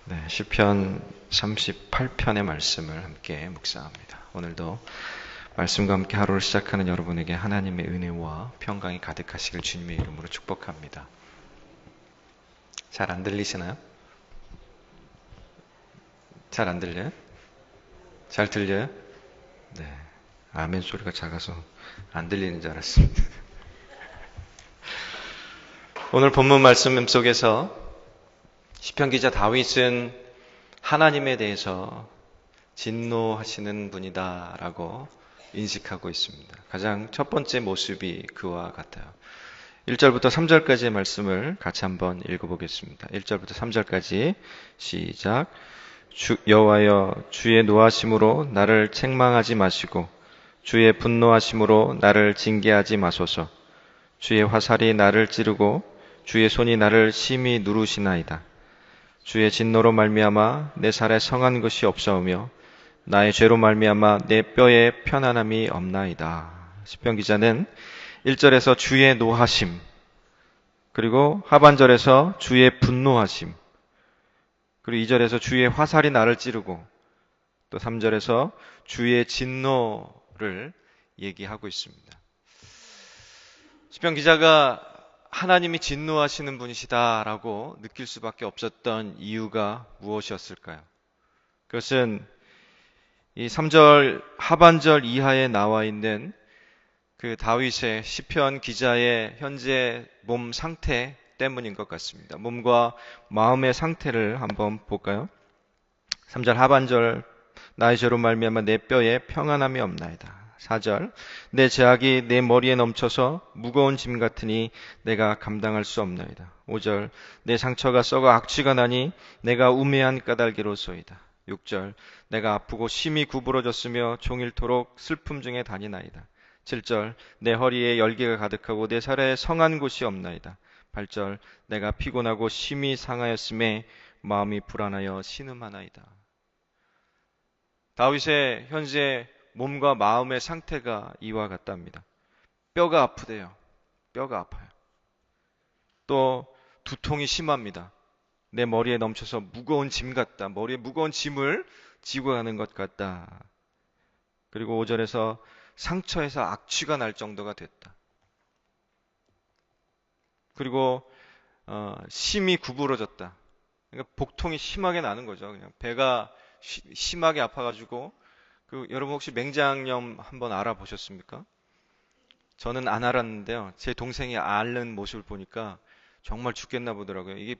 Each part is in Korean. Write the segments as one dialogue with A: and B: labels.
A: 네, 시편 38편의 말씀을 함께 묵상합니다. 오늘도 말씀과 함께 하루를 시작하는 여러분에게 하나님의 은혜와 평강이 가득하시길 주님의 이름으로 축복합니다. 잘 안 들리시나요? 잘 안 들려요? 잘 들려요? 네, 아멘 소리가 작아서 안 들리는 줄 알았습니다. 오늘 본문 말씀 속에서 시편 기자 다윗은 하나님에 대해서 진노하시는 분이다라고 인식하고 있습니다. 가장 첫 번째 모습이 그와 같아요. 1절부터 3절까지의 말씀을 같이 한번 읽어보겠습니다. 1절부터 3절까지 시작. 여호와여, 주의 노하심으로 나를 책망하지 마시고 주의 분노하심으로 나를 징계하지 마소서. 주의 화살이 나를 찌르고 주의 손이 나를 심히 누르시나이다. 주의 진노로 말미암아 내 살에 성한 것이 없사오며 나의 죄로 말미암아 내 뼈에 편안함이 없나이다. 시편 기자는 1절에서 주의 노하심, 그리고 하반절에서 주의 분노하심, 그리고 2절에서 주의 화살이 나를 찌르고 또 3절에서 주의 진노를 얘기하고 있습니다. 시편 기자가 하나님이 진노하시는 분이시다라고 느낄 수밖에 없었던 이유가 무엇이었을까요? 그것은 이 3절 하반절 이하에 나와 있는 그 다윗의 시편 기자의 현재 몸 상태 때문인 것 같습니다. 몸과 마음의 상태를 한번 볼까요? 3절 하반절 나의 죄로 말미암아 내 뼈에 평안함이 없나이다. 4절 내 죄악이 내 머리에 넘쳐서 무거운 짐 같으니 내가 감당할 수 없나이다. 5절 내 상처가 썩어 악취가 나니 내가 우매한 까닭이로소이다. 6절 내가 아프고 심히 구부러졌으며 종일토록 슬픔 중에 다니나이다. 7절 내 허리에 열기가 가득하고 내 살에 성한 곳이 없나이다. 8절 내가 피곤하고 심히 상하였음에 마음이 불안하여 신음하나이다. 다윗의 현재 몸과 마음의 상태가 이와 같답니다. 뼈가 아프대요. 뼈가 아파요. 또 두통이 심합니다. 내 머리에 넘쳐서 무거운 짐 같다. 머리에 무거운 짐을 지고 가는 것 같다. 그리고 5절에서 상처에서 악취가 날 정도가 됐다. 그리고 심히 구부러졌다. 그러니까 복통이 심하게 나는 거죠. 그냥 배가 심하게 아파가지고 여러분 혹시 맹장염 한번 알아보셨습니까? 저는 안 알았는데요. 제 동생이 앓는 모습을 보니까 정말 죽겠나 보더라고요. 이게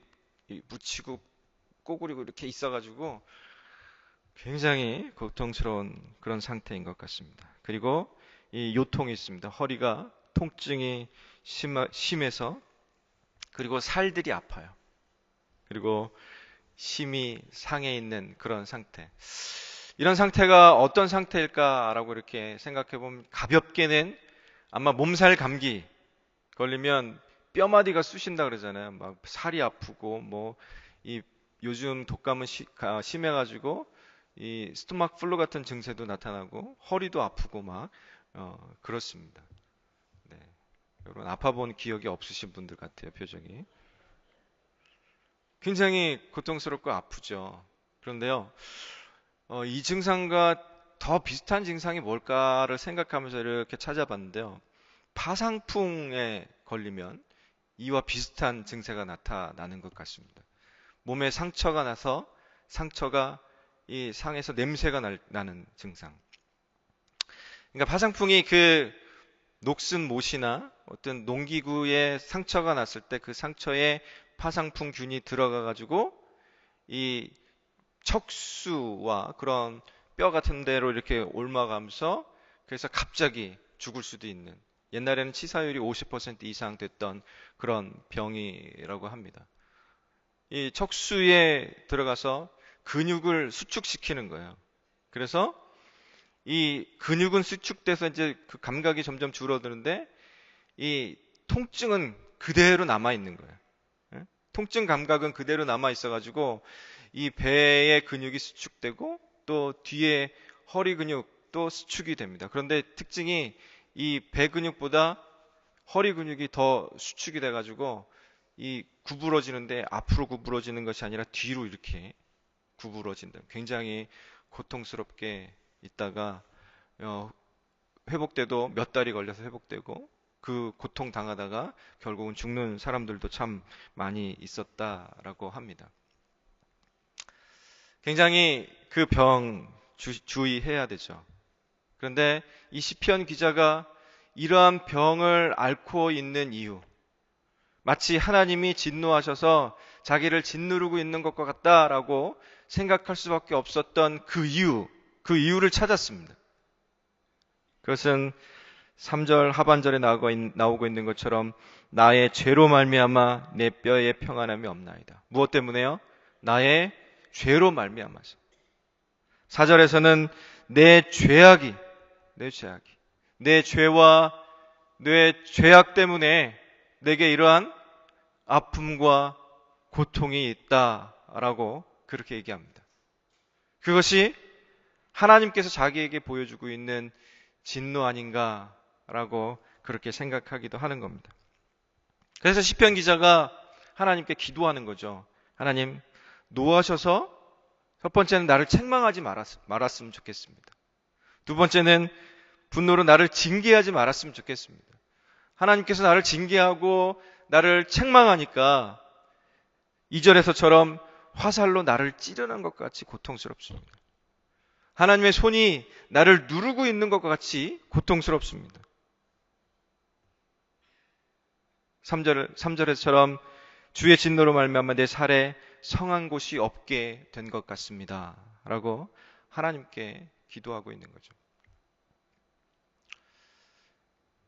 A: 묻히고 꼬부리고 이렇게 있어가지고 굉장히 고통스러운 그런 상태인 것 같습니다. 그리고 이 요통이 있습니다. 허리가 통증이 심해서 그리고 살들이 아파요. 그리고 심히 상해 있는 그런 상태. 이런 상태가 어떤 상태일까라고 이렇게 생각해 보면 가볍게는 아마 몸살 감기 걸리면 뼈마디가 쑤신다 그러잖아요. 막 살이 아프고 이 요즘 독감은 심해가지고 이 스토막 플루 같은 증세도 나타나고 허리도 아프고 막 그렇습니다. 네. 여러분 아파본 기억이 없으신 분들 같아요. 표정이 굉장히 고통스럽고 아프죠. 그런데요, 이 증상과 더 비슷한 증상이 뭘까를 생각하면서 이렇게 찾아봤는데요. 파상풍에 걸리면 이와 비슷한 증세가 나타나는 것 같습니다. 몸에 상처가 나서 상처가 이 상에서 냄새가 나는 증상. 그러니까 파상풍이 그 녹슨 못이나 어떤 농기구에 상처가 났을 때 그 상처에 파상풍균이 들어가 가지고 이 척수와 그런 뼈 같은 데로 이렇게 옮아가면서 그래서 갑자기 죽을 수도 있는, 옛날에는 치사율이 50% 이상 됐던 그런 병이라고 합니다. 이 척수에 들어가서 근육을 수축시키는 거예요. 그래서 이 근육은 수축돼서 이제 그 감각이 점점 줄어드는데 이 통증은 그대로 남아 있는 거예요. 예? 통증 감각은 그대로 남아 있어가지고 이 배의 근육이 수축되고 또 뒤에 허리 근육도 수축이 됩니다. 그런데 특징이 이 배 근육보다 허리 근육이 더 수축이 돼가지고 이 구부러지는데 앞으로 구부러지는 것이 아니라 뒤로 이렇게 구부러진다. 굉장히 고통스럽게 있다가 회복돼도 몇 달이 걸려서 회복되고 그 고통 당하다가 결국은 죽는 사람들도 참 많이 있었다라고 합니다. 굉장히 그 병 주의해야 되죠. 그런데 이 시편 기자가 이러한 병을 앓고 있는 이유, 마치 하나님이 진노하셔서 자기를 짓누르고 있는 것과 같다라고 생각할 수밖에 없었던 그 이유를 찾았습니다. 그것은 3절 하반절에 나오고 있는 것처럼 나의 죄로 말미암아 내 뼈에 평안함이 없나이다. 무엇 때문에요? 나의 죄로 말미암아서. 4절에서는 내 죄와 내 죄악 때문에 내게 이러한 아픔과 고통이 있다라고 그렇게 얘기합니다. 그것이 하나님께서 자기에게 보여주고 있는 진노 아닌가라고 그렇게 생각하기도 하는 겁니다. 그래서 시편 기자가 하나님께 기도하는 거죠. 하나님, 노하셔서 첫 번째는 나를 책망하지 말았으면 좋겠습니다. 두 번째는 분노로 나를 징계하지 말았으면 좋겠습니다. 하나님께서 나를 징계하고 나를 책망하니까 2절에서처럼 화살로 나를 찌르는 것 같이 고통스럽습니다. 하나님의 손이 나를 누르고 있는 것과 같이 고통스럽습니다. 3절에처럼 주의 진노로 말미암아 내 살에 성한 곳이 없게 된 것 같습니다. 라고 하나님께 기도하고 있는 거죠.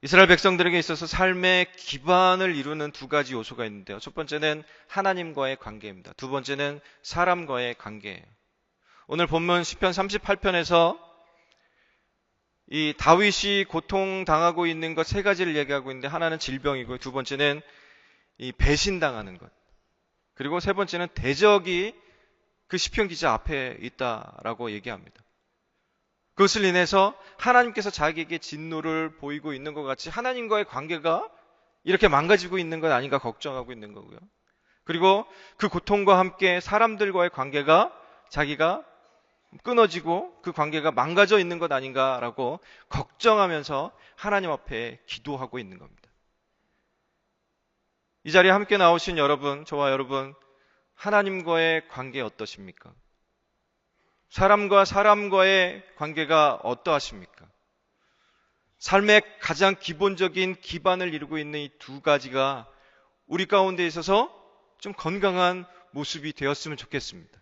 A: 이스라엘 백성들에게 있어서 삶의 기반을 이루는 두 가지 요소가 있는데요. 첫 번째는 하나님과의 관계입니다. 두 번째는 사람과의 관계예요. 오늘 본문 시편 38편에서 이 다윗이 고통당하고 있는 것 세 가지를 얘기하고 있는데 하나는 질병이고 두 번째는 이 배신당하는 것. 그리고 세 번째는 대적이 그 시편 기자 앞에 있다라고 얘기합니다. 그것을 인해서 하나님께서 자기에게 진노를 보이고 있는 것 같이 하나님과의 관계가 이렇게 망가지고 있는 건 아닌가 걱정하고 있는 거고요. 그리고 그 고통과 함께 사람들과의 관계가 자기가 끊어지고 그 관계가 망가져 있는 것 아닌가라고 걱정하면서 하나님 앞에 기도하고 있는 겁니다. 이 자리에 함께 나오신 여러분, 저와 여러분, 하나님과의 관계 어떠십니까? 사람과 사람과의 관계가 어떠하십니까? 삶의 가장 기본적인 기반을 이루고 있는 이 두 가지가 우리 가운데 있어서 좀 건강한 모습이 되었으면 좋겠습니다.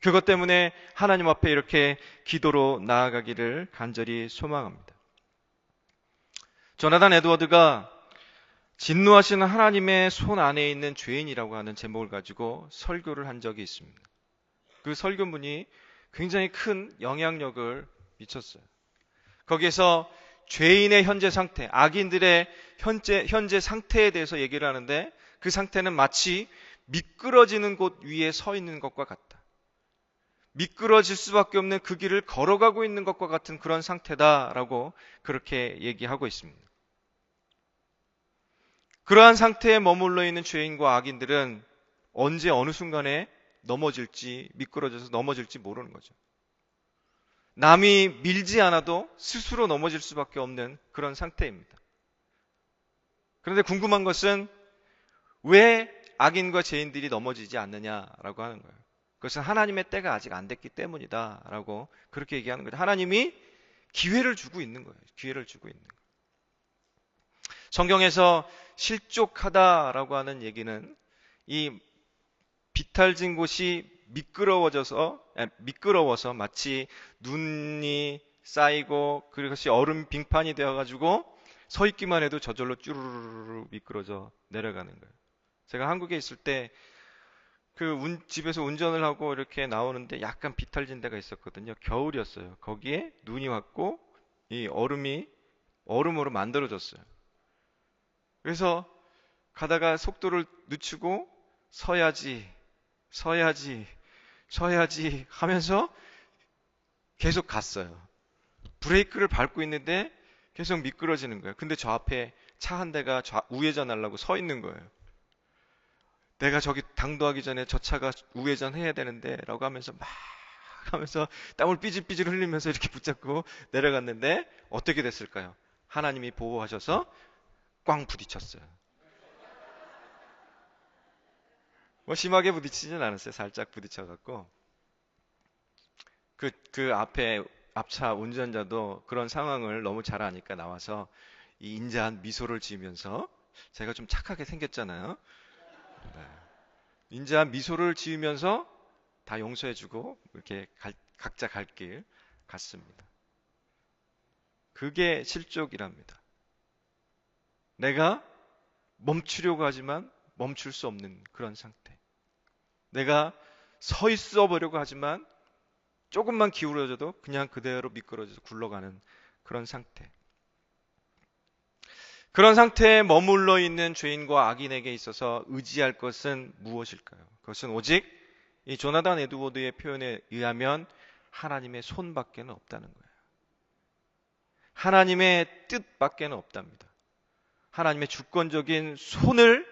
A: 그것 때문에 하나님 앞에 이렇게 기도로 나아가기를 간절히 소망합니다. 조나단 에드워드가 진노하시는 하나님의 손 안에 있는 죄인이라고 하는 제목을 가지고 설교를 한 적이 있습니다. 그 설교문이 굉장히 큰 영향력을 미쳤어요. 거기에서 죄인의 현재 상태, 악인들의 현재 상태에 대해서 얘기를 하는데 그 상태는 마치 미끄러지는 곳 위에 서 있는 것과 같다. 미끄러질 수밖에 없는 그 길을 걸어가고 있는 것과 같은 그런 상태다라고 그렇게 얘기하고 있습니다. 그러한 상태에 머물러 있는 죄인과 악인들은 언제 어느 순간에 미끄러져서 넘어질지 모르는 거죠. 남이 밀지 않아도 스스로 넘어질 수밖에 없는 그런 상태입니다. 그런데 궁금한 것은 왜 악인과 죄인들이 넘어지지 않느냐라고 하는 거예요. 그것은 하나님의 때가 아직 안 됐기 때문이다라고 그렇게 얘기하는 거죠. 하나님이 기회를 주고 있는 거예요. 기회를 주고 있는 거예요. 성경에서 실족하다라고 하는 얘기는 이 비탈진 곳이 미끄러워서 마치 눈이 쌓이고 그것이 얼음 빙판이 되어가지고 서 있기만 해도 저절로 쭈르르르 미끄러져 내려가는 거예요. 제가 한국에 있을 때 집에서 운전을 하고 이렇게 나오는데 약간 비탈진 데가 있었거든요. 겨울이었어요. 거기에 눈이 왔고 이 얼음으로 만들어졌어요. 그래서 가다가 속도를 늦추고 서야지 하면서 계속 갔어요. 브레이크를 밟고 있는데 계속 미끄러지는 거예요. 근데 저 앞에 차 한 대가 우회전하려고 서 있는 거예요. 내가 저기 당도하기 전에 저 차가 우회전 해야 되는데 라고 하면서 막 하면서 땀을 삐질삐질 흘리면서 이렇게 붙잡고 내려갔는데 어떻게 됐을까요? 하나님이 보호하셔서 꽝 부딪혔어요. 뭐 심하게 부딪히진 않았어요. 살짝 부딪혀갖고 그 앞에 앞차 운전자도 그런 상황을 너무 잘 아니까 나와서 이 인자한 미소를 지으면서, 제가 좀 착하게 생겼잖아요. 네. 인자한 미소를 지으면서 다 용서해주고 이렇게 각자 갈 길 갔습니다. 그게 실족이랍니다. 내가 멈추려고 하지만 멈출 수 없는 그런 상태. 내가 서 있어 보려고 하지만 조금만 기울어져도 그냥 그대로 미끄러져서 굴러가는 그런 상태. 그런 상태에 머물러 있는 죄인과 악인에게 있어서 의지할 것은 무엇일까요? 그것은 오직 이 조나단 에드워드의 표현에 의하면 하나님의 손밖에는 없다는 거예요. 하나님의 뜻밖에는 없답니다. 하나님의 주권적인 손을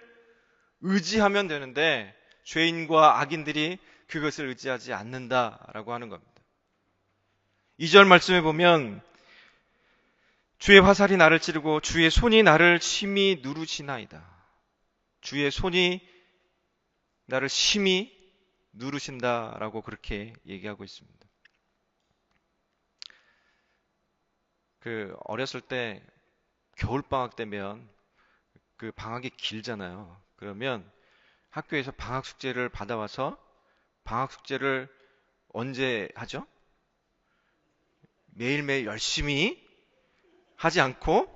A: 의지하면 되는데 죄인과 악인들이 그것을 의지하지 않는다라고 하는 겁니다. 2절 말씀에 보면 주의 화살이 나를 찌르고 주의 손이 나를 심히 누르시나이다. 주의 손이 나를 심히 누르신다라고 그렇게 얘기하고 있습니다. 어렸을 때 겨울방학 되면 그 방학이 길잖아요. 그러면 학교에서 방학 숙제를 받아와서 방학 숙제를 언제 하죠? 매일매일 열심히 하지 않고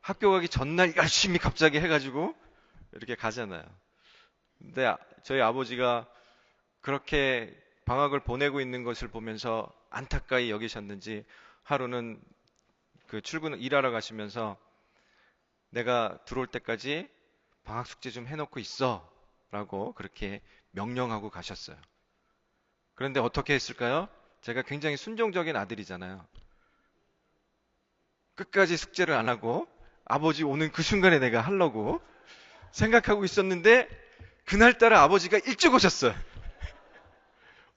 A: 학교 가기 전날 열심히 갑자기 해가지고 이렇게 가잖아요. 근데 저희 아버지가 그렇게 방학을 보내고 있는 것을 보면서 안타까이 여기셨는지 하루는 일하러 가시면서 내가 들어올 때까지 방학 숙제 좀 해놓고 있어 라고 그렇게 명령하고 가셨어요. 그런데 어떻게 했을까요? 제가 굉장히 순종적인 아들이잖아요. 끝까지 숙제를 안 하고 아버지 오는 그 순간에 내가 하려고 생각하고 있었는데 그날따라 아버지가 일찍 오셨어요.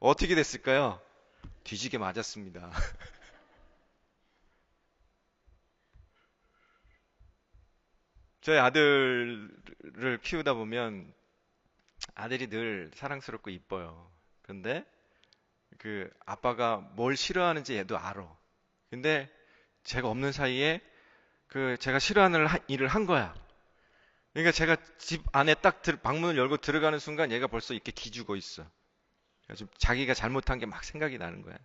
A: 어떻게 됐을까요? 뒤지게 맞았습니다. 저희 아들을 키우다 보면 아들이 늘 사랑스럽고 이뻐요. 근데 아빠가 뭘 싫어하는지 얘도 알아. 근데 제가 없는 사이에 제가 싫어하는 일을 한 거야. 그러니까 제가 집 안에 딱 방문을 열고 들어가는 순간 얘가 벌써 이렇게 기죽어 있어. 그래서 자기가 잘못한 게 막 생각이 나는 거야.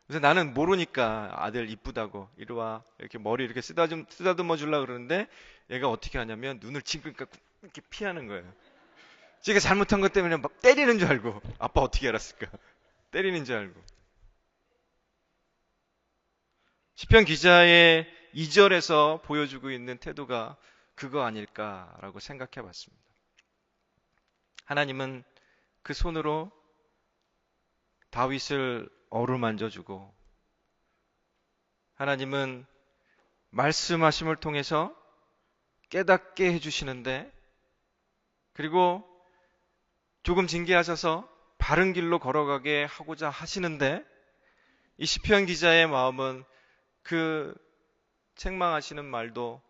A: 그래서 나는 모르니까 아들 이쁘다고 이리 와 이렇게 머리 이렇게 쓰다듬어 주려고 그러는데 얘가 어떻게 하냐면 눈을 징그니까 이렇게 피하는 거예요. 지가 잘못한 것 때문에 막 때리는 줄 알고. 아빠 어떻게 알았을까? 때리는 줄 알고. 시편 기자의 2절에서 보여주고 있는 태도가 그거 아닐까라고 생각해 봤습니다. 하나님은 그 손으로 다윗을 어루만져주고, 하나님은 말씀하심을 통해서 깨닫게 해주시는데, 그리고 조금 징계하셔서 바른 길로 걸어가게 하고자 하시는데, 이 시편 기자의 마음은 그 책망하시는 말도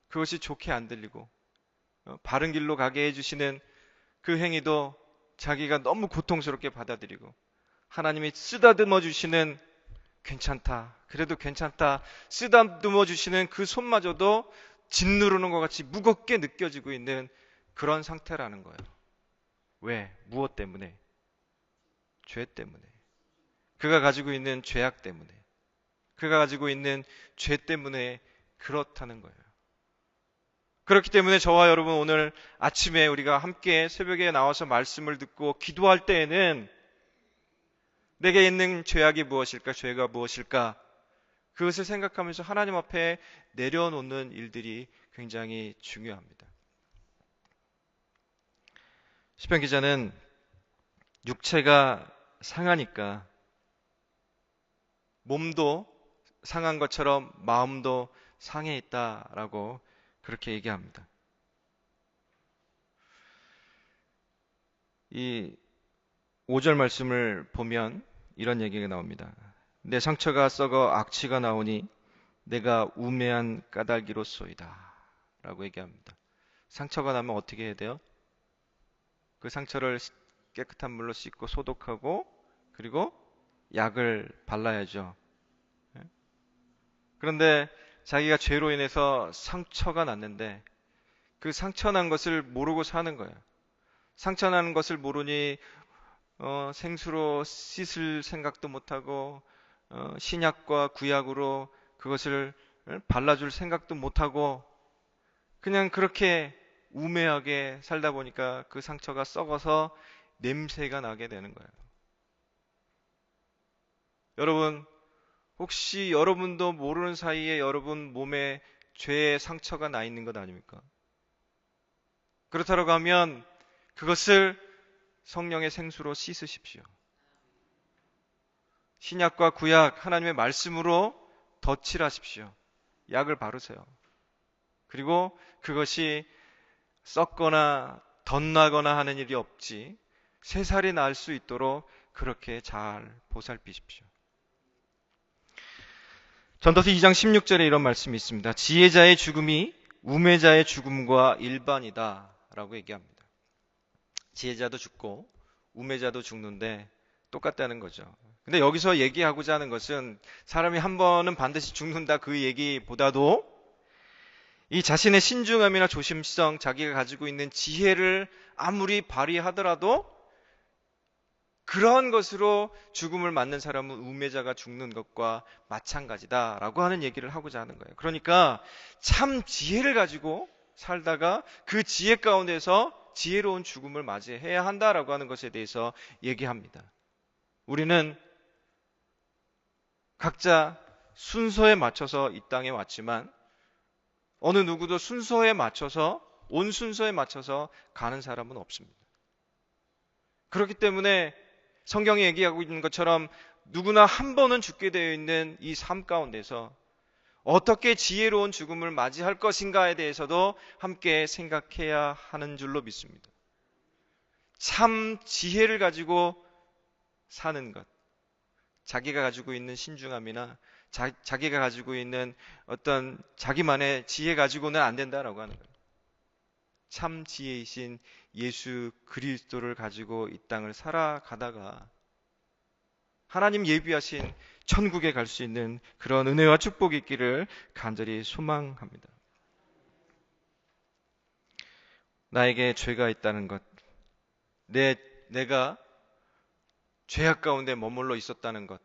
A: 그것이 좋게 안 들리고, 바른 길로 가게 해주시는 그 행위도 자기가 너무 고통스럽게 받아들이고, 하나님이 쓰다듬어 주시는 괜찮다, 그래도 괜찮다, 쓰다듬어 주시는 그 손마저도 짓누르는 것 같이 무겁게 느껴지고 있는 그런 상태라는 거예요. 왜? 무엇 때문에? 죄 때문에. 그가 가지고 있는 죄악 때문에. 그가 가지고 있는 죄 때문에 그렇다는 거예요. 그렇기 때문에 저와 여러분 오늘 아침에 우리가 함께 새벽에 나와서 말씀을 듣고 기도할 때에는 내게 있는 죄악이 무엇일까? 죄가 무엇일까? 그것을 생각하면서 하나님 앞에 내려놓는 일들이 굉장히 중요합니다. 시편 기자는 육체가 상하니까 몸도 상한 것처럼 마음도 상해 있다라고 그렇게 얘기합니다. 이 5절 말씀을 보면 이런 얘기가 나옵니다. 내 상처가 썩어 악취가 나오니 내가 우매한 까닭이로소이다 라고 얘기합니다. 상처가 나면 어떻게 해야 돼요? 그 상처를 깨끗한 물로 씻고 소독하고 그리고 약을 발라야죠. 그런데 자기가 죄로 인해서 상처가 났는데 그 상처 난 것을 모르고 사는 거예요. 상처 나는 것을 모르니 생수로 씻을 생각도 못하고 신약과 구약으로 그것을 발라줄 생각도 못하고 그냥 그렇게 우매하게 살다 보니까 그 상처가 썩어서 냄새가 나게 되는 거예요. 여러분, 혹시 여러분도 모르는 사이에 여러분 몸에 죄의 상처가 나 있는 것 아닙니까? 그렇다고 하면 그것을 성령의 생수로 씻으십시오. 신약과 구약 하나님의 말씀으로 덧칠하십시오. 약을 바르세요. 그리고 그것이 썩거나 덧나거나 하는 일이 없지 새살이 날 수 있도록 그렇게 잘 보살피십시오. 전도서 2장 16절에 이런 말씀이 있습니다. 지혜자의 죽음이 우매자의 죽음과 일반이다 라고 얘기합니다. 지혜자도 죽고 우매자도 죽는데 똑같다는 거죠. 근데 여기서 얘기하고자 하는 것은 사람이 한 번은 반드시 죽는다 그 얘기보다도 이 자신의 신중함이나 조심성, 자기가 가지고 있는 지혜를 아무리 발휘하더라도 그러한 것으로 죽음을 맞는 사람은 우매자가 죽는 것과 마찬가지다라고 하는 얘기를 하고자 하는 거예요. 그러니까 참 지혜를 가지고 살다가 그 지혜 가운데서 지혜로운 죽음을 맞이해야 한다라고 하는 것에 대해서 얘기합니다. 우리는 각자 순서에 맞춰서 이 땅에 왔지만 어느 누구도 순서에 맞춰서 온 순서에 맞춰서 가는 사람은 없습니다. 그렇기 때문에 성경이 얘기하고 있는 것처럼 누구나 한 번은 죽게 되어 있는 이 삶 가운데서 어떻게 지혜로운 죽음을 맞이할 것인가에 대해서도 함께 생각해야 하는 줄로 믿습니다. 참 지혜를 가지고 사는 것, 자기가 가지고 있는 신중함이나 자기가 가지고 있는 어떤 자기만의 지혜 가지고는 안 된다라고 하는 거예요. 참 지혜이신 예수 그리스도를 가지고 이 땅을 살아가다가 하나님 예비하신 천국에 갈 수 있는 그런 은혜와 축복이 있기를 간절히 소망합니다. 나에게 죄가 있다는 것, 내가 죄악 가운데 머물러 있었다는 것,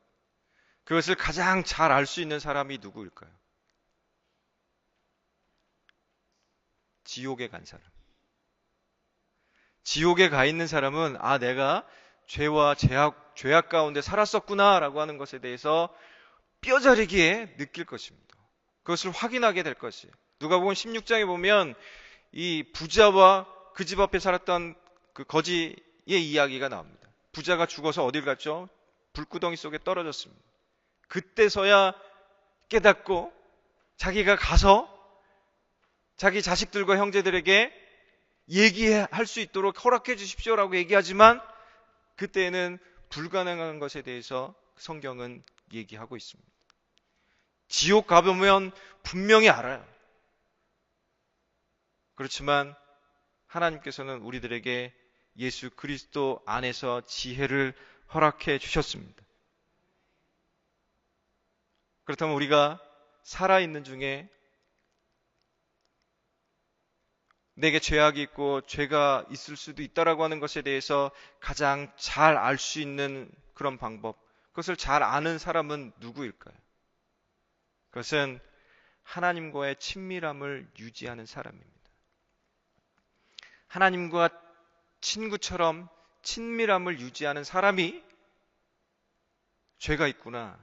A: 그것을 가장 잘 알 수 있는 사람이 누구일까요? 지옥에 간 사람. 지옥에 가 있는 사람은 내가 죄와 죄악 가운데 살았었구나라고 하는 것에 대해서 뼈저리게 느낄 것입니다. 그것을 확인하게 될 것이에요. 누가복음 16장에 보면 이 부자와 그 집 앞에 살았던 그 거지의 이야기가 나옵니다. 부자가 죽어서 어딜 갔죠? 불구덩이 속에 떨어졌습니다. 그때서야 깨닫고 자기가 가서 자기 자식들과 형제들에게 얘기할 수 있도록 허락해 주십시오라고 얘기하지만 그때는 불가능한 것에 대해서 성경은 얘기하고 있습니다. 지옥 가보면 분명히 알아요. 그렇지만 하나님께서는 우리들에게 예수 그리스도 안에서 지혜를 허락해 주셨습니다. 그렇다면 우리가 살아있는 중에 내게 죄악이 있고 죄가 있을 수도 있다라고 하는 것에 대해서 가장 잘 알 수 있는 그런 방법, 그것을 잘 아는 사람은 누구일까요? 그것은 하나님과의 친밀함을 유지하는 사람입니다. 하나님과 친구처럼 친밀함을 유지하는 사람이 죄가 있구나,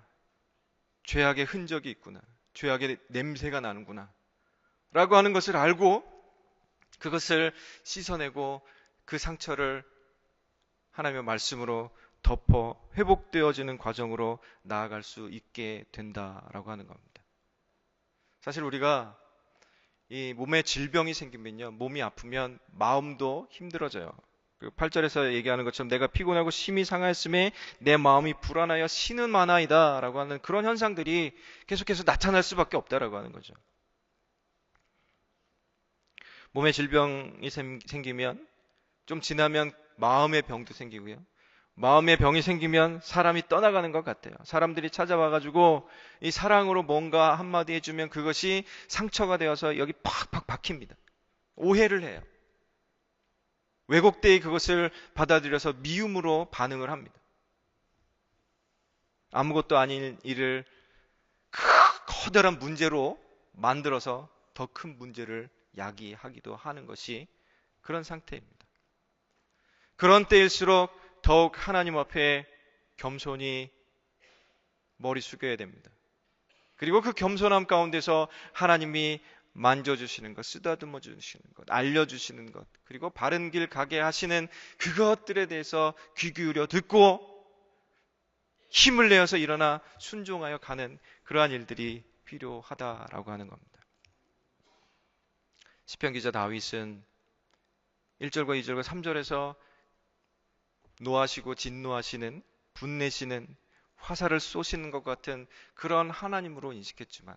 A: 죄악의 흔적이 있구나, 죄악의 냄새가 나는구나 라고 하는 것을 알고 그것을 씻어내고 그 상처를 하나님의 말씀으로 덮어 회복되어지는 과정으로 나아갈 수 있게 된다라고 하는 겁니다. 사실 우리가 이 몸에 질병이 생기면요, 몸이 아프면 마음도 힘들어져요. 그 8절에서 얘기하는 것처럼 내가 피곤하고 심히 상하였음에 내 마음이 불안하여 신은 많아이다 라고 하는 그런 현상들이 계속해서 나타날 수밖에 없다라고 하는 거죠. 몸에 질병이 생기면 좀 지나면 마음의 병도 생기고요. 마음의 병이 생기면 사람이 떠나가는 것 같아요. 사람들이 찾아와가지고 이 사랑으로 뭔가 한마디 해주면 그것이 상처가 되어서 여기 팍팍 박힙니다. 오해를 해요. 왜곡되이 그것을 받아들여서 미움으로 반응을 합니다. 아무것도 아닌 일을 커다란 문제로 만들어서 더 큰 문제를 야기하기도 하는 것이 그런 상태입니다. 그런 때일수록 더욱 하나님 앞에 겸손히 머리 숙여야 됩니다. 그리고 그 겸손함 가운데서 하나님이 만져주시는 것, 쓰다듬어 주시는 것, 알려주시는 것, 그리고 바른 길 가게 하시는 그것들에 대해서 귀 기울여 듣고 힘을 내어서 일어나 순종하여 가는 그러한 일들이 필요하다라고 하는 겁니다. 시편 기자 다윗은 1절과 2절과 3절에서 노하시고 진노하시는, 분내시는, 화살을 쏘시는 것 같은 그런 하나님으로 인식했지만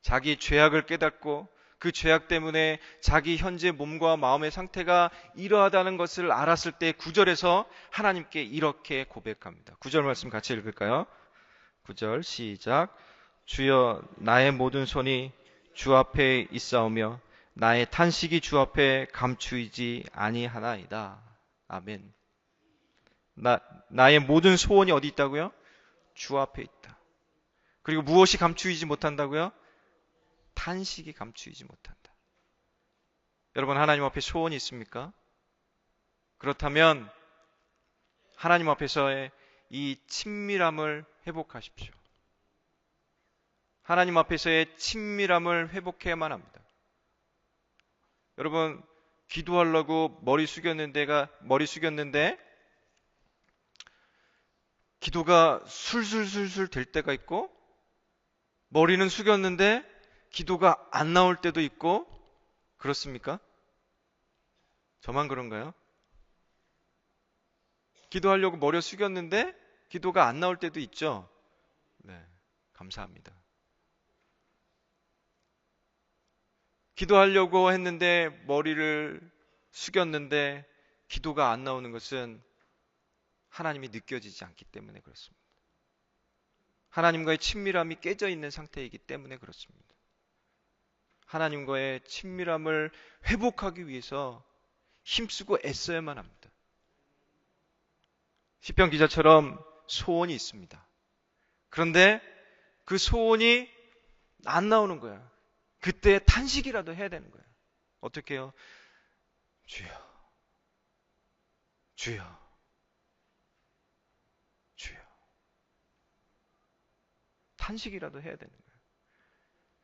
A: 자기 죄악을 깨닫고 그 죄악 때문에 자기 현재 몸과 마음의 상태가 이러하다는 것을 알았을 때 9절에서 하나님께 이렇게 고백합니다. 9절 말씀 같이 읽을까요? 9절 시작. 주여 나의 모든 손이 주 앞에 있사오며 나의 탄식이 주 앞에 감추이지 아니하나이다. 아멘. 나의 모든 소원이 어디 있다고요? 주 앞에 있다. 그리고 무엇이 감추이지 못한다고요? 탄식이 감추이지 못한다. 여러분, 하나님 앞에 소원이 있습니까? 그렇다면 하나님 앞에서의 이 친밀함을 회복하십시오. 하나님 앞에서의 친밀함을 회복해야만 합니다. 여러분, 기도하려고 머리 숙였는데 기도가 술술술술 될 때가 있고, 머리는 숙였는데 기도가 안 나올 때도 있고, 그렇습니까? 저만 그런가요? 기도하려고 머리 숙였는데 기도가 안 나올 때도 있죠? 네, 감사합니다. 기도하려고 했는데 머리를 숙였는데 기도가 안 나오는 것은 하나님이 느껴지지 않기 때문에 그렇습니다. 하나님과의 친밀함이 깨져 있는 상태이기 때문에 그렇습니다. 하나님과의 친밀함을 회복하기 위해서 힘쓰고 애써야만 합니다. 시편 기자처럼 소원이 있습니다. 그런데 그 소원이 안 나오는 거야. 그때 탄식이라도 해야 되는 거야. 어떻게 해요? 주여, 주여, 주여. 탄식이라도 해야 되는 거예요.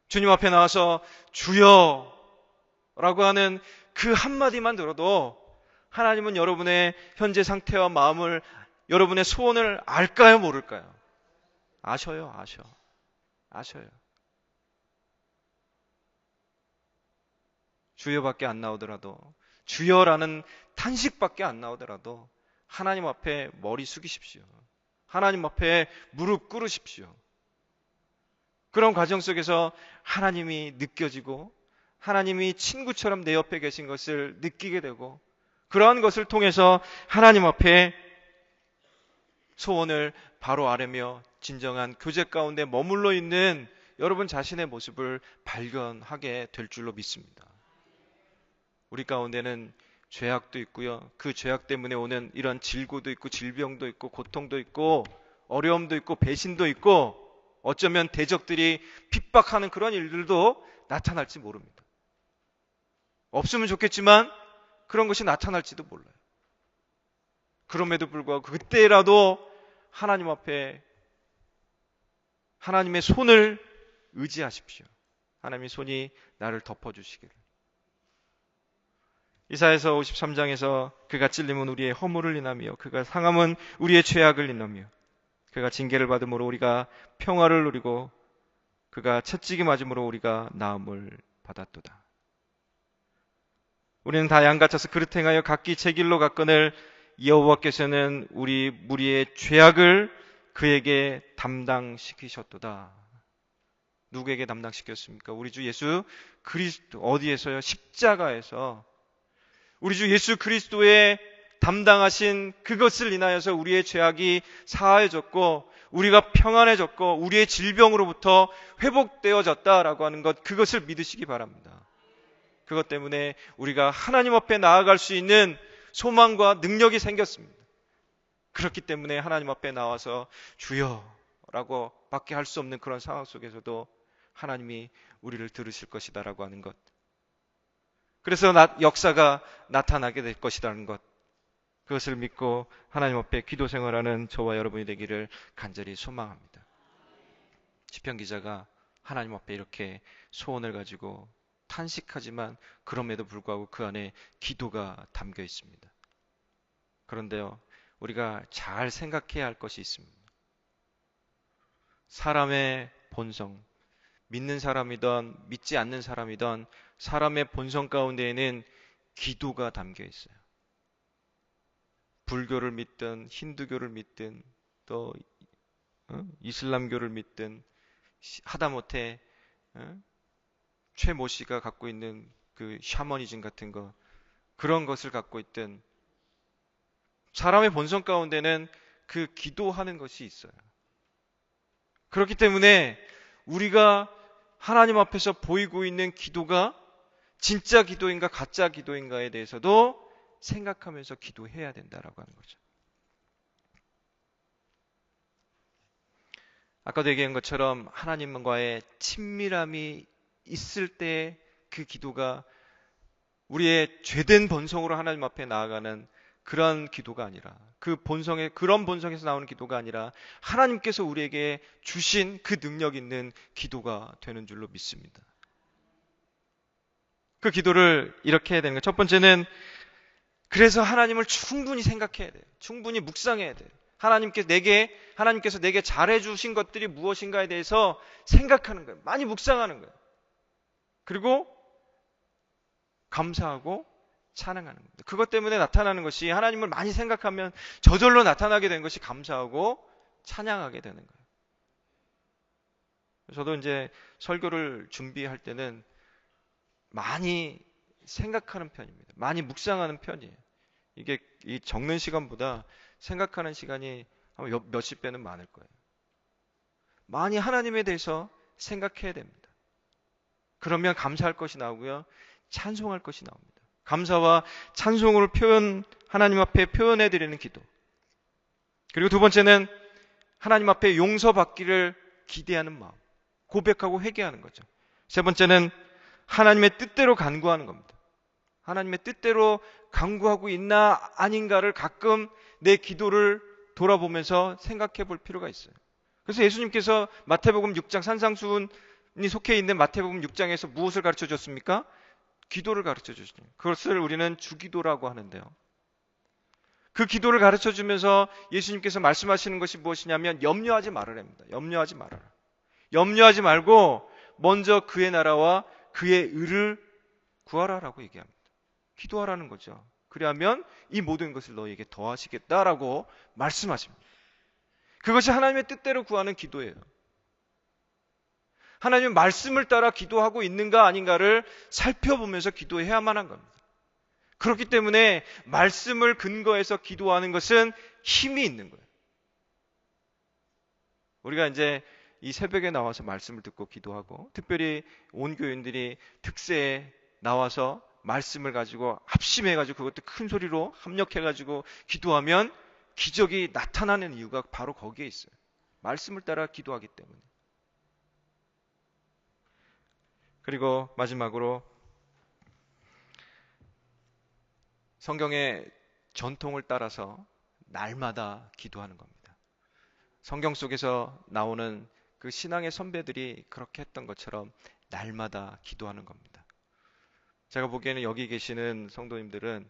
A: 주님 앞에 나와서 주여 라고 하는 그 한마디만 들어도 하나님은 여러분의 현재 상태와 마음을, 여러분의 소원을 알까요, 모를까요? 아셔요. 주여밖에 안 나오더라도, 주여라는 탄식밖에 안 나오더라도 하나님 앞에 머리 숙이십시오. 하나님 앞에 무릎 꿇으십시오. 그런 과정 속에서 하나님이 느껴지고 하나님이 친구처럼 내 옆에 계신 것을 느끼게 되고, 그러한 것을 통해서 하나님 앞에 소원을 바로 아뢰며 진정한 교제 가운데 머물러 있는 여러분 자신의 모습을 발견하게 될 줄로 믿습니다. 우리 가운데는 죄악도 있고요. 그 죄악 때문에 오는 이런 질고도 있고 질병도 있고 고통도 있고 어려움도 있고 배신도 있고 어쩌면 대적들이 핍박하는 그런 일들도 나타날지 모릅니다. 없으면 좋겠지만 그런 것이 나타날지도 몰라요. 그럼에도 불구하고 그때라도 하나님 앞에 하나님의 손을 의지하십시오. 하나님의 손이 나를 덮어주시기를. 이사야서 53장에서 그가 찔림은 우리의 허물을 인하며 그가 상함은 우리의 죄악을 인하며 그가 징계를 받음으로 우리가 평화를 누리고 그가 채찍이 맞음으로 우리가 나음을 받았도다. 우리는 다 양같아서 그릇 행하여 각기 제 길로 갔거늘 여호와께서는 우리 무리의 죄악을 그에게 담당시키셨도다. 누구에게 담당시켰습니까? 우리 주 예수 그리스도. 어디에서요? 십자가에서. 우리 주 예수 그리스도의 담당하신 그것을 인하여서 우리의 죄악이 사하여졌고 우리가 평안해졌고 우리의 질병으로부터 회복되어졌다라고 하는 것, 그것을 믿으시기 바랍니다. 그것 때문에 우리가 하나님 앞에 나아갈 수 있는 소망과 능력이 생겼습니다. 그렇기 때문에 하나님 앞에 나와서 주여라고 밖에 할 수 없는 그런 상황 속에서도 하나님이 우리를 들으실 것이다라고 하는 것, 그래서 역사가 나타나게 될 것이라는 것, 그것을 믿고 하나님 앞에 기도 생활하는 저와 여러분이 되기를 간절히 소망합니다. 시편 기자가 하나님 앞에 이렇게 소원을 가지고 탄식하지만 그럼에도 불구하고 그 안에 기도가 담겨 있습니다. 그런데요, 우리가 잘 생각해야 할 것이 있습니다. 사람의 본성, 믿는 사람이든 믿지 않는 사람이든 사람의 본성 가운데에는 기도가 담겨 있어요. 불교를 믿든 힌두교를 믿든 또 이슬람교를 믿든 하다못해 최모 씨가 갖고 있는 그 샤머니즘 같은 거, 그런 것을 갖고 있든 사람의 본성 가운데는 그 기도하는 것이 있어요. 그렇기 때문에 우리가 하나님 앞에서 보이고 있는 기도가 진짜 기도인가 가짜 기도인가에 대해서도 생각하면서 기도해야 된다라고 하는 거죠. 아까도 얘기한 것처럼 하나님과의 친밀함이 있을 때 그 기도가 우리의 죄된 본성으로 하나님 앞에 나아가는 그런 기도가 아니라, 그런 본성에서 나오는 기도가 아니라 하나님께서 우리에게 주신 그 능력 있는 기도가 되는 줄로 믿습니다. 그 기도를 이렇게 해야 되는 거예요. 첫 번째는, 그래서 하나님을 충분히 생각해야 돼요. 충분히 묵상해야 돼요. 하나님께서 내게 잘해주신 것들이 무엇인가에 대해서 생각하는 거예요. 많이 묵상하는 거예요. 그리고 감사하고 찬양하는 겁니다. 그것 때문에 나타나는 것이, 하나님을 많이 생각하면 저절로 나타나게 된 것이 감사하고 찬양하게 되는 거예요. 저도 이제 설교를 준비할 때는 많이 생각하는 편입니다. 많이 묵상하는 편이에요. 이게 이 적는 시간보다 생각하는 시간이 몇십 배는 많을 거예요. 많이 하나님에 대해서 생각해야 됩니다. 그러면 감사할 것이 나오고요, 찬송할 것이 나옵니다. 감사와 찬송을 하나님 앞에 표현해 드리는 기도. 그리고 두 번째는 하나님 앞에 용서받기를 기대하는 마음, 고백하고 회개하는 거죠. 세 번째는 하나님의 뜻대로 간구하는 겁니다. 하나님의 뜻대로 간구하고 있나 아닌가를 가끔 내 기도를 돌아보면서 생각해 볼 필요가 있어요. 그래서 예수님께서 마태복음 6장, 산상수훈이 속해 있는 마태복음 6장에서 무엇을 가르쳐 줬습니까? 기도를 가르쳐 주시죠. 그것을 우리는 주기도라고 하는데요. 그 기도를 가르쳐 주면서 예수님께서 말씀하시는 것이 무엇이냐면, 염려하지 말으랍니다. 염려하지 말아라. 염려하지 말고 먼저 그의 나라와 그의 의를 구하라라고 얘기합니다. 기도하라는 거죠. 그리하면 이 모든 것을 너희에게 더하시겠다라고 말씀하십니다. 그것이 하나님의 뜻대로 구하는 기도예요. 하나님의 말씀을 따라 기도하고 있는가 아닌가를 살펴보면서 기도해야만 한 겁니다. 그렇기 때문에 말씀을 근거해서 기도하는 것은 힘이 있는 거예요. 우리가 이제 이 새벽에 나와서 말씀을 듣고 기도하고, 특별히 온 교인들이 특세에 나와서 말씀을 가지고 합심해가지고 그것도 큰 소리로 합력해가지고 기도하면 기적이 나타나는 이유가 바로 거기에 있어요. 말씀을 따라 기도하기 때문에. 그리고 마지막으로 성경의 전통을 따라서 날마다 기도하는 겁니다. 성경 속에서 나오는 그 신앙의 선배들이 그렇게 했던 것처럼 날마다 기도하는 겁니다. 제가 보기에는 여기 계시는 성도님들은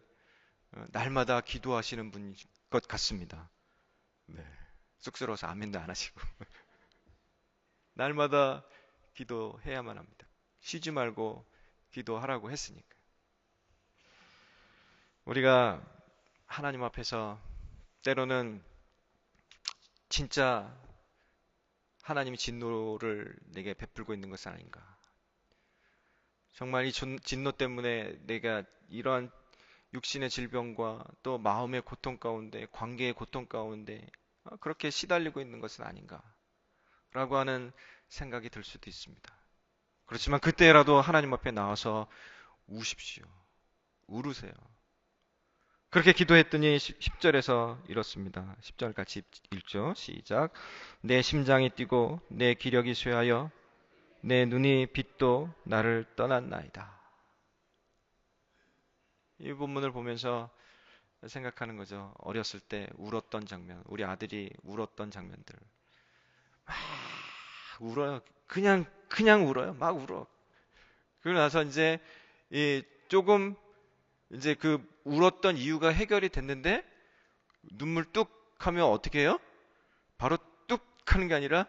A: 날마다 기도하시는 분인 것 같습니다. 네. 쑥스러워서 아멘도 안 하시고 날마다 기도해야만 합니다. 쉬지 말고 기도하라고 했으니까. 우리가 하나님 앞에서 때로는 진짜 하나님이 진노를 내게 베풀고 있는 것은 아닌가. 정말 이 진노 때문에 내가 이러한 육신의 질병과 또 마음의 고통 가운데, 관계의 고통 가운데 그렇게 시달리고 있는 것은 아닌가. 라고 하는 생각이 들 수도 있습니다. 그렇지만 그때라도 하나님 앞에 나와서 우십시오. 울으세요. 그렇게 기도했더니 10절에서 이렇습니다. 10절 같이 읽죠. 시작. 내 심장이 뛰고 내 기력이 쇠하여 내 눈이 빛도 나를 떠났나이다. 이 본문을 보면서 생각하는 거죠. 어렸을 때 울었던 장면, 우리 아들이 울었던 장면들. 막 울어요. 그냥 울어요. 막 울어. 그러고 나서 이제 조금 이제 그 울었던 이유가 해결이 됐는데 눈물 뚝 하면 어떻게 해요? 바로 뚝 하는 게 아니라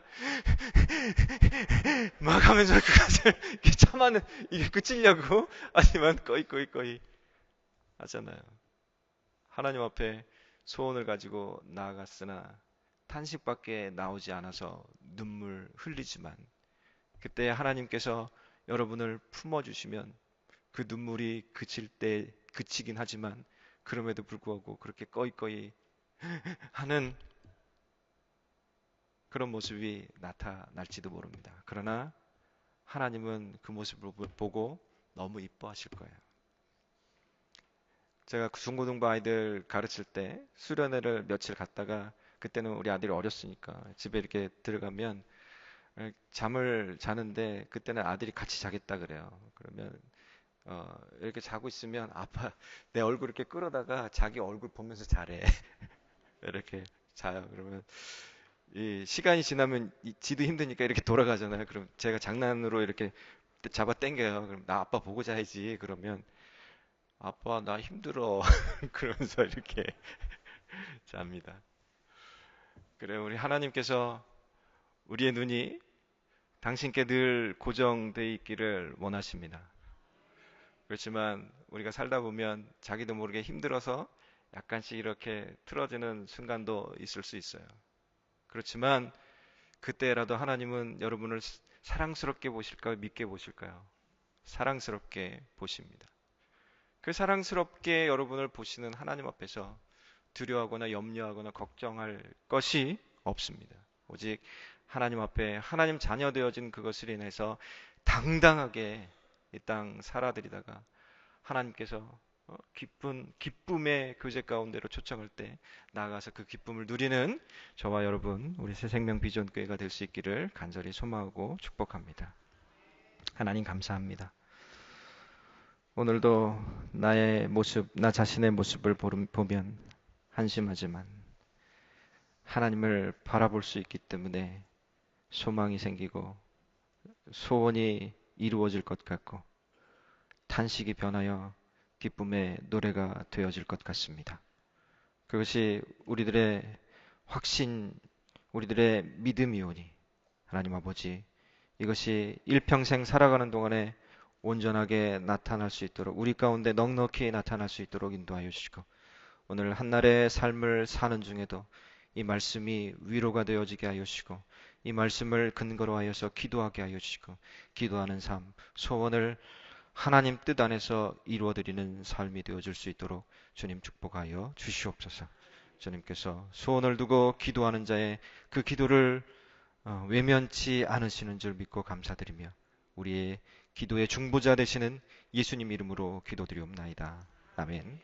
A: 막 하면서 그것을 이렇게 참아는 이게 그치려고 아니면 거의 하잖아요. 하나님 앞에 소원을 가지고 나아갔으나 탄식밖에 나오지 않아서 눈물 흘리지만 그때 하나님께서 여러분을 품어주시면 그 눈물이 그칠 때 그치긴 하지만 그럼에도 불구하고 그렇게 꺼이꺼이 하는 그런 모습이 나타날지도 모릅니다. 그러나 하나님은 그 모습을 보고 너무 이뻐하실 거예요. 제가 중고등부 아이들 가르칠 때 수련회를 며칠 갔다가 그때는 우리 아들이 어렸으니까 집에 이렇게 들어가면 잠을 자는데 그때는 아들이 같이 자겠다 그래요. 그러면 이렇게 자고 있으면 아빠 내 얼굴 이렇게 끌어다가 자기 얼굴 보면서 자래. 이렇게 자요. 그러면 이 시간이 지나면 지도 힘드니까 이렇게 돌아가잖아요. 그럼 제가 장난으로 이렇게 잡아 당겨요. 그럼 나 아빠 보고 자야지. 그러면 아빠 나 힘들어. 그러면서 이렇게 잡니다. 그래 우리 하나님께서 우리의 눈이 당신께 늘 고정돼 있기를 원하십니다. 그렇지만 우리가 살다 보면 자기도 모르게 힘들어서 약간씩 이렇게 틀어지는 순간도 있을 수 있어요. 그렇지만 그때라도 하나님은 여러분을 사랑스럽게 보실까요? 믿게 보실까요? 사랑스럽게 보십니다. 그 사랑스럽게 여러분을 보시는 하나님 앞에서 두려워하거나 염려하거나 걱정할 것이 없습니다. 오직 하나님 앞에 하나님 자녀 되어진 그것을 인해서 당당하게 이 땅 살아들이다가 하나님께서 기쁨의 교제 가운데로 초청할 때 나아가서 그 기쁨을 누리는 저와 여러분 우리 새생명 비전교회가 될 수 있기를 간절히 소망하고 축복합니다. 하나님 감사합니다. 오늘도 나의 모습, 나 자신의 모습을 보면 한심하지만 하나님을 바라볼 수 있기 때문에 소망이 생기고 소원이 이루어질 것 같고 탄식이 변하여 기쁨의 노래가 되어질 것 같습니다. 그것이 우리들의 확신, 우리들의 믿음이오니 하나님 아버지 이것이 일평생 살아가는 동안에 온전하게 나타날 수 있도록 우리 가운데 넉넉히 나타날 수 있도록 인도하여 주시고 오늘 한날의 삶을 사는 중에도 이 말씀이 위로가 되어지게 하여 주시고 이 말씀을 근거로 하여서 기도하게 하여 주시고 기도하는 삶, 소원을 하나님 뜻 안에서 이루어드리는 삶이 되어질 수 있도록 주님 축복하여 주시옵소서. 주님께서 소원을 두고 기도하는 자의 그 기도를 외면치 않으시는 줄 믿고 감사드리며 우리의 기도의 중보자 되시는 예수님 이름으로 기도드리옵나이다. 아멘.